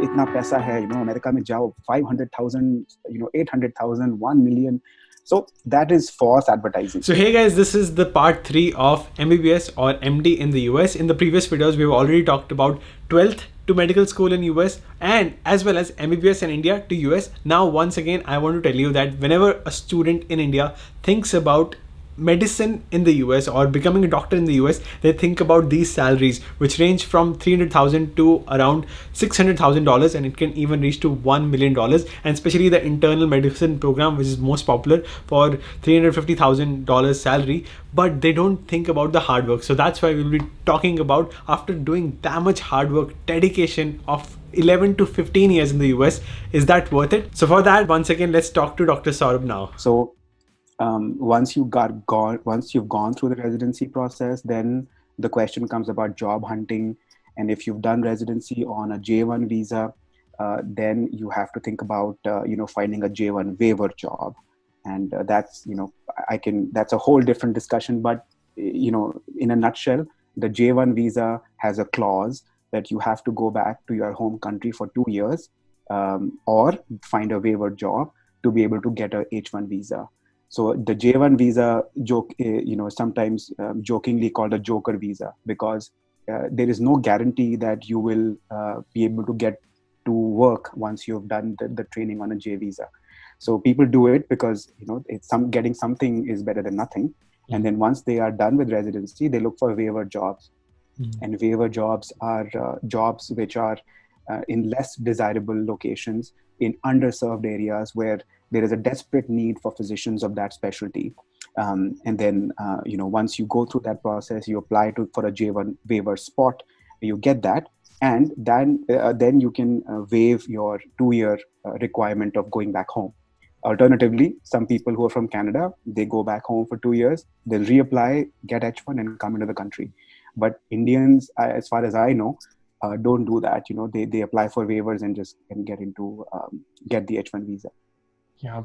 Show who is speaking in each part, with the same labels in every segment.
Speaker 1: इतना पैसा है, अमेरिका में जाओ, 500,000, 800,000, 1 million. So that is false advertising.
Speaker 2: So hey guys, this is the part 3 of MBBS or MD in the US. In the previous videos, we've already talked about 12th to medical school in US and as well as MBBS in India to US. Now once again, I want to tell you that whenever a student in India thinks about medicine in the US or becoming a doctor in the US, they think about these salaries, which range from 300,000 to around $600,000, and it can even reach to $1 million. And especially the internal medicine program, which is most popular for $350,000 salary, but they don't think about the hard work. So that's why we'll be talking about, after doing that much hard work, dedication of 11 to 15 years in the US, is that worth it? So for that, once again, let's talk to Dr. Saurabh now.
Speaker 1: So once you've gone through the residency process, then the question comes about job hunting. And if you've done residency on a J1 visa, then you have to think about finding a J1 waiver job. And that's a whole different discussion. But in a nutshell, the J1 visa has a clause that you have to go back to your home country for 2 years, or find a waiver job to be able to get a H1 visa. So the J1 visa, sometimes jokingly called a joker visa, because there is no guarantee that you will be able to get to work once you've done the training on a J visa. So people do it because getting something is better than nothing. Mm-hmm. And then once they are done with residency, they look for waiver jobs. Mm-hmm. And waiver jobs are jobs which are in less desirable locations, in underserved areas where there is a desperate need for physicians of that specialty. And then, once you go through that process, you apply for a J1 waiver spot, you get that. And then you can waive your 2-year requirement of going back home. Alternatively, some people who are from Canada, they go back home for 2 years, they'll reapply, get H1 and come into the country. But Indians, as far as I know, don't do that. They apply for waivers and just can get the H1 visa.
Speaker 2: Yeah.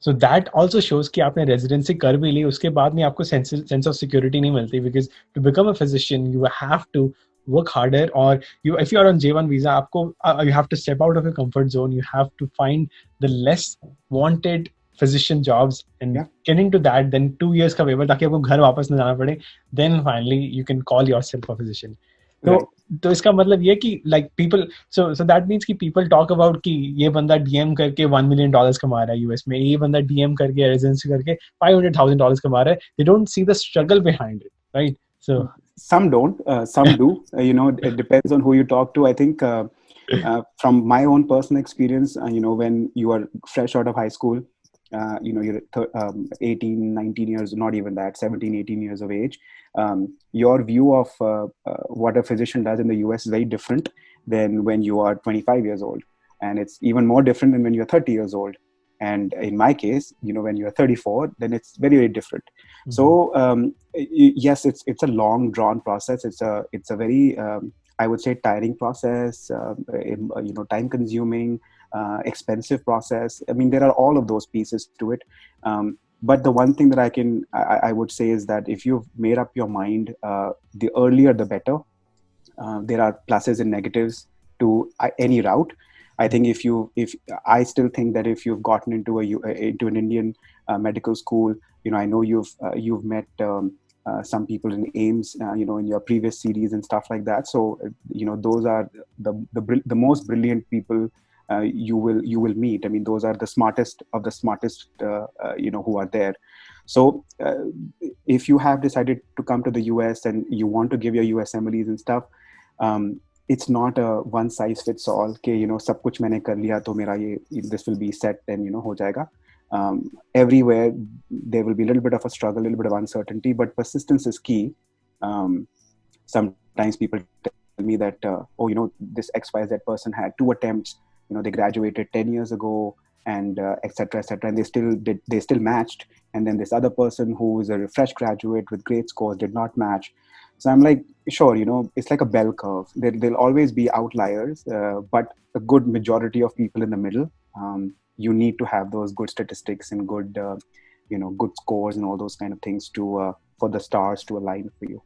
Speaker 2: So that also shows कि आपने residency कर भी ली, उसके बाद में आपको sense of security नहीं मिलती, because to become a physician you have to work harder, or if you are on J1 visa, आपको you have to step out of your comfort zone. You have to find the less wanted physician jobs, and getting to that, then 2 years का waiver ताकि आपको घर वापस न जाना पड़े, then finally you can call yourself a physician. तो इसका मतलब ये कि like people, so that means कि people talk about कि ये बंदा DM करके $1 million कमा रहा है US में, ये बंदा DM करके रेजिडेंसी करके $500,000 कमा रहा है. They don't see the struggle behind it, right? So
Speaker 1: some don't, some do. It depends on who you talk to. I think from my own personal experience, when you are fresh out of high school, you're 18, 19 years, not even that, 17, 18 years of age. Your view of what a physician does in the US is very different than when you are 25 years old. And it's even more different than when you're 30 years old. And in my case, when you're 34, then it's very, very different. Mm-hmm. So yes, it's a long drawn process. It's a very, I would say, tiring process, time consuming, expensive process. I mean, there are all of those pieces to it. But the one thing that I would say is that if you've made up your mind, the earlier the better. There are pluses and negatives to any route. I think I still think that if you've gotten into an Indian medical school, I know you've met some people in AIMS, in your previous series and stuff like that. So those are the most brilliant people you will meet. I mean, those are the smartest of the smartest, who are there. So if you have decided to come to the US and you want to give your USMLEs and stuff, it's not a one size fits all. Okay, सब कुछ मैंने कर लिया तो मेरा this will be set and हो जाएगा. Everywhere there will be a little bit of a struggle, a little bit of uncertainty, but persistence is key. Sometimes people tell me that this XYZ person had 2 attempts. They graduated 10 years ago, and etc., and they still matched. And then this other person who is a fresh graduate with great scores did not match. So I'm like, sure, it's like a bell curve. There'll always be outliers, but a good majority of people in the middle. You need to have those good statistics and good, good scores and all those kind of things for the stars to align for you.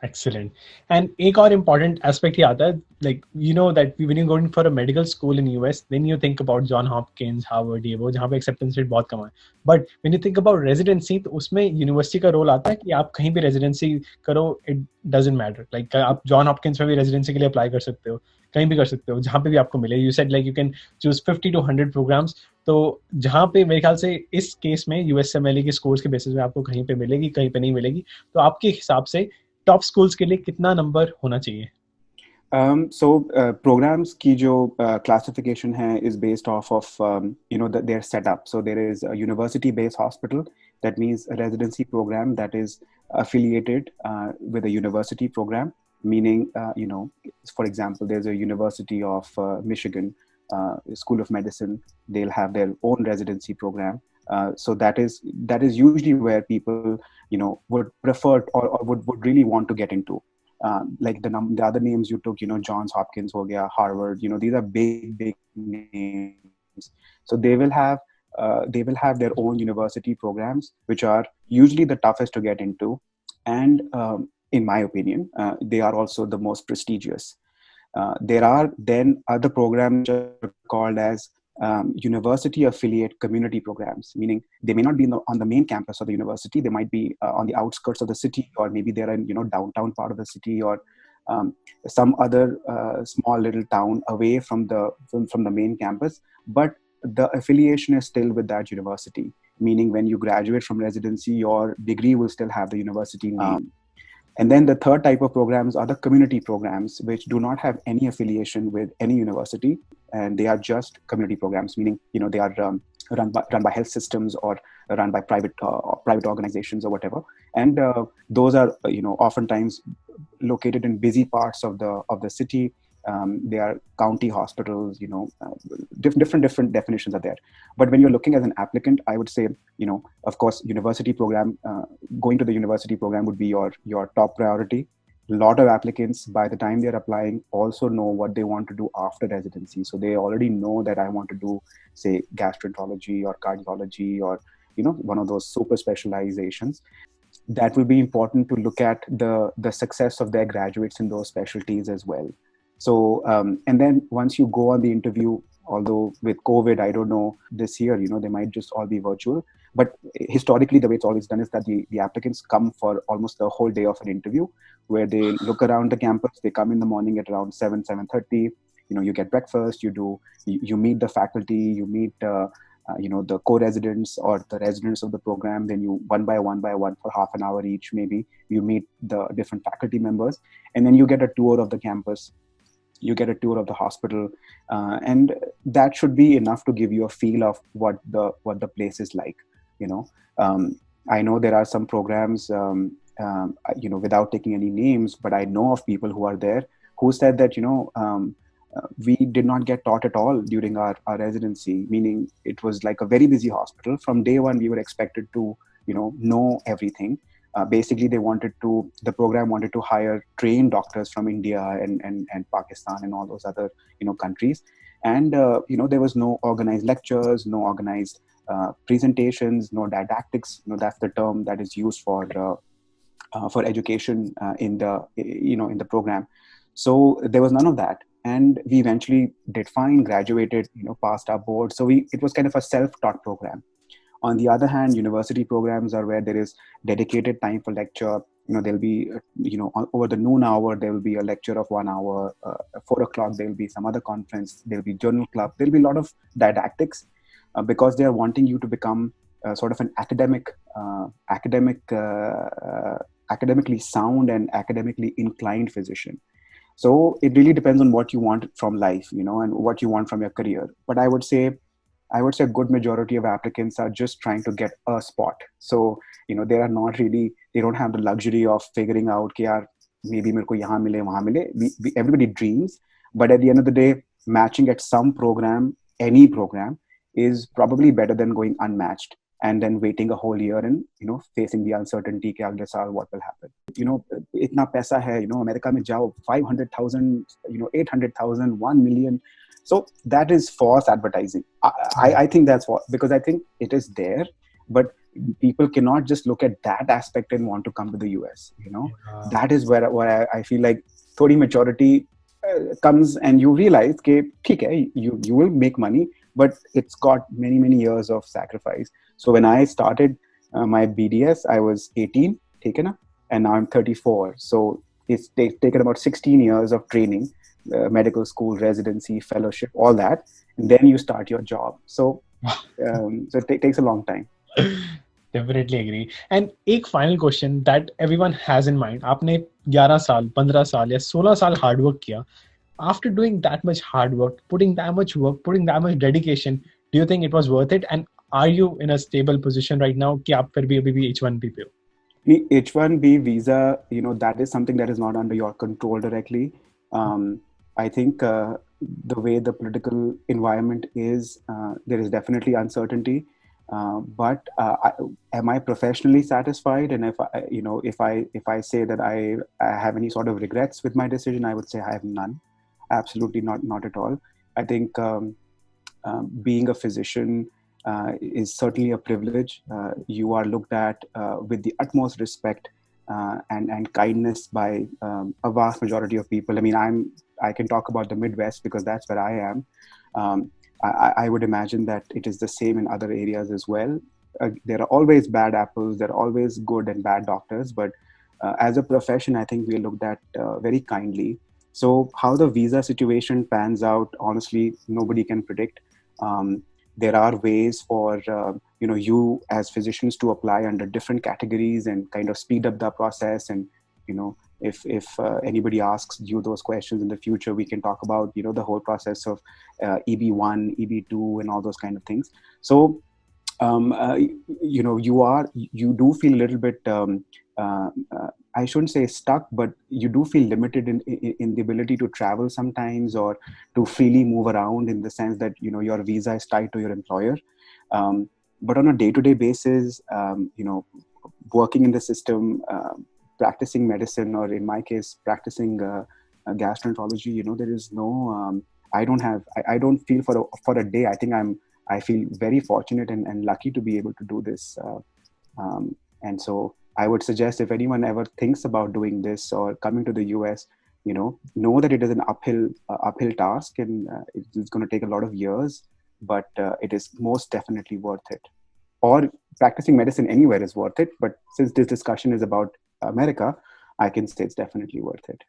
Speaker 2: Excellent. And एक और important aspect ही आता है, like you know that when you're going for a medical school in US, then you think about John Hopkins, Harvard, ये वो जहाँ पे acceptance rate बहुत कम है. But when you think about residency, तो उसमें university का role आता है कि आप कहीं भी residency करो, it doesn't matter. Like आप John Hopkins में भी residency के लिए apply कर सकते हो, कहीं भी कर सकते हो, जहाँ पे भी आपको मिले. You said like you can choose 50 to 100 programs. तो जहाँ पे मेरे ख्याल से इस केस में USMLE के स्कोर्स के बेसिस पे आपको कहीं पे मिलेगी, कहीं पे नहीं मिलेगी. तो आपके हिसाब से टॉप स्कूल्स के लिए कितना नंबर होना चाहिए?
Speaker 1: Programs की जो classification है is based off of their setup. So there is a university-based hospital. That means a residency program that is affiliated with a university program. Meaning, for example, there's a University of Michigan School of Medicine. They'll have their own residency program. So that is usually where people would prefer or would really want to get into. Like the other names you took, Johns Hopkins, ho gaya, Harvard, these are big names. So they will have their own university programs, which are usually the toughest to get into, and in my opinion, they are also the most prestigious. There are then other programs which are called as university affiliate community programs, meaning they may not be on the main campus of the university. They might be on the outskirts of the city, or maybe they're in downtown part of the city, or some other small little town away from the main campus. But the affiliation is still with that university, meaning when you graduate from residency, your degree will still have the university name. And then the third type of programs are the community programs, which do not have any affiliation with any university, and they are just community programs, meaning they are run by health systems or run by private organizations or whatever. And those are oftentimes located in busy parts of the city. They are county hospitals. Different definitions are there. But when you're looking as an applicant, I would say, of course, university program, going to the university program would be your top priority. A lot of applicants, by the time they're applying, also know what they want to do after residency. So they already know that I want to do, say, gastroenterology or cardiology, or one of those super specializations. That will be important to look at the success of their graduates in those specialties as well. So, and then once you go on the interview, although with COVID, I don't know this year, they might just all be virtual. But historically, the way it's always done is that the applicants come for almost the whole day of an interview, where they look around the campus. They come in the morning at around 7:30. You get breakfast. You meet the faculty. You meet the co-residents or the residents of the program. Then you one by one for half an hour each, maybe you meet the different faculty members, and then you get a tour of the campus. You get a tour of the hospital, and that should be enough to give you a feel of what the place is like. I know there are some programs, without taking any names, but I know of people who are there who said that we did not get taught at all during our residency, meaning it was like a very busy hospital. From day one, we were expected to know everything. Basically, the program wanted to hire trained doctors from India and Pakistan and all those other countries, and there was no organized lectures, no organized presentations, no didactics. That's the term that is used for education in the program. So there was none of that, and we eventually did fine, graduated, passed our board. So it was kind of a self-taught program. On the other hand, university programs are where there is dedicated time for lecture. There'll be, over the noon hour, there will be a lecture of 1 hour. 4 o'clock, there will be some other conference. There'll be journal club. There'll be a lot of didactics because they are wanting you to become sort of an academically sound and academically inclined physician. So it really depends on what you want from life, and what you want from your career. But I would say a good majority of applicants are just trying to get a spot. So, they are not really, they don't have the luxury of figuring out, maybe mereko yahan mile, wahan mile. Everybody dreams, but at the end of the day, matching at some program, any program, is probably better than going unmatched and then waiting a whole year and, facing the uncertainty ke agle saal what will happen. Itna paisa hai, America mein jao, 500,000, 800,000, 1 million. So that is false advertising. I think that's what, because I think it is there, but people cannot just look at that aspect and want to come to the US.
Speaker 2: Yeah.
Speaker 1: That is where I feel like thodi maturity comes, and you realize that okay, you will make money, but it's got many years of sacrifice. So when I started my BDS, I was 18, taken up, and now I'm 34. So it's taken about 16 years of training, medical school, residency, fellowship, all that, and then you start your job. So so it takes a long time.
Speaker 2: Definitely agree. And एक final question that everyone has in mind. आपने 11 साल, 15 साल या 16 साल hard work किया. After doing that much hard work, putting that much work, putting that much dedication, do you think it was worth it? And are you in a stable position right now कि आप फिर भी अभी भी H1B पे हो?
Speaker 1: H1B visa, that is something that is not under your control directly. I think the way the political environment is, there is definitely uncertainty. But am I professionally satisfied? And if I say that I have any sort of regrets with my decision, I would say I have none. Absolutely not at all. I think being a physician is certainly a privilege. You are looked at with the utmost respect and kindness by a vast majority of people. I mean, I can talk about the Midwest because that's where I am. I would imagine that it is the same in other areas as well. There are always bad apples. There are always good and bad doctors. But as a profession, I think we are looked at very kindly. So how the visa situation pans out, honestly, nobody can predict. There are ways for you as physicians to apply under different categories and kind of speed up the process. And if anybody asks you those questions in the future, we can talk about the whole process of EB1, EB2, and all those kind of things. So you do feel a little bit I shouldn't say stuck, but you do feel limited in the ability to travel sometimes, or to freely move around, in the sense that your visa is tied to your employer. But on a day-to-day basis, working in the system, practicing medicine, or in my case practicing gastroenterology, there is no I don't feel for a day. I feel very fortunate and lucky to be able to do this. And so I would suggest, if anyone ever thinks about doing this or coming to the US, know that it is an uphill task, and it's going to take a lot of years, but it is most definitely worth it. Or practicing medicine anywhere is worth it. But since this discussion is about America, I can say it's definitely worth it.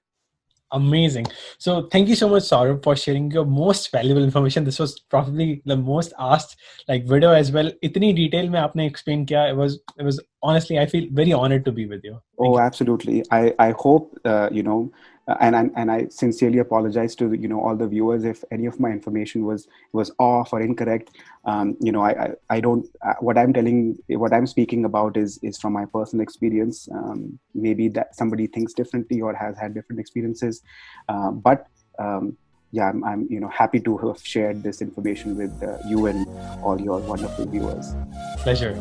Speaker 2: Amazing. So thank you so much, Saurabh, for sharing your most valuable information. This was probably the most asked video as well. Itni detail mein aapne explain kiya. It was honestly, I feel very honored to be with you.
Speaker 1: Thank you. Absolutely. I hope and I sincerely apologize to all the viewers if any of my information was off or incorrect. I don't what I'm speaking about is from my personal experience. Maybe that somebody thinks differently or has had different experiences, but yeah, I'm happy to have shared this information with you and all your wonderful viewers.
Speaker 2: Pleasure.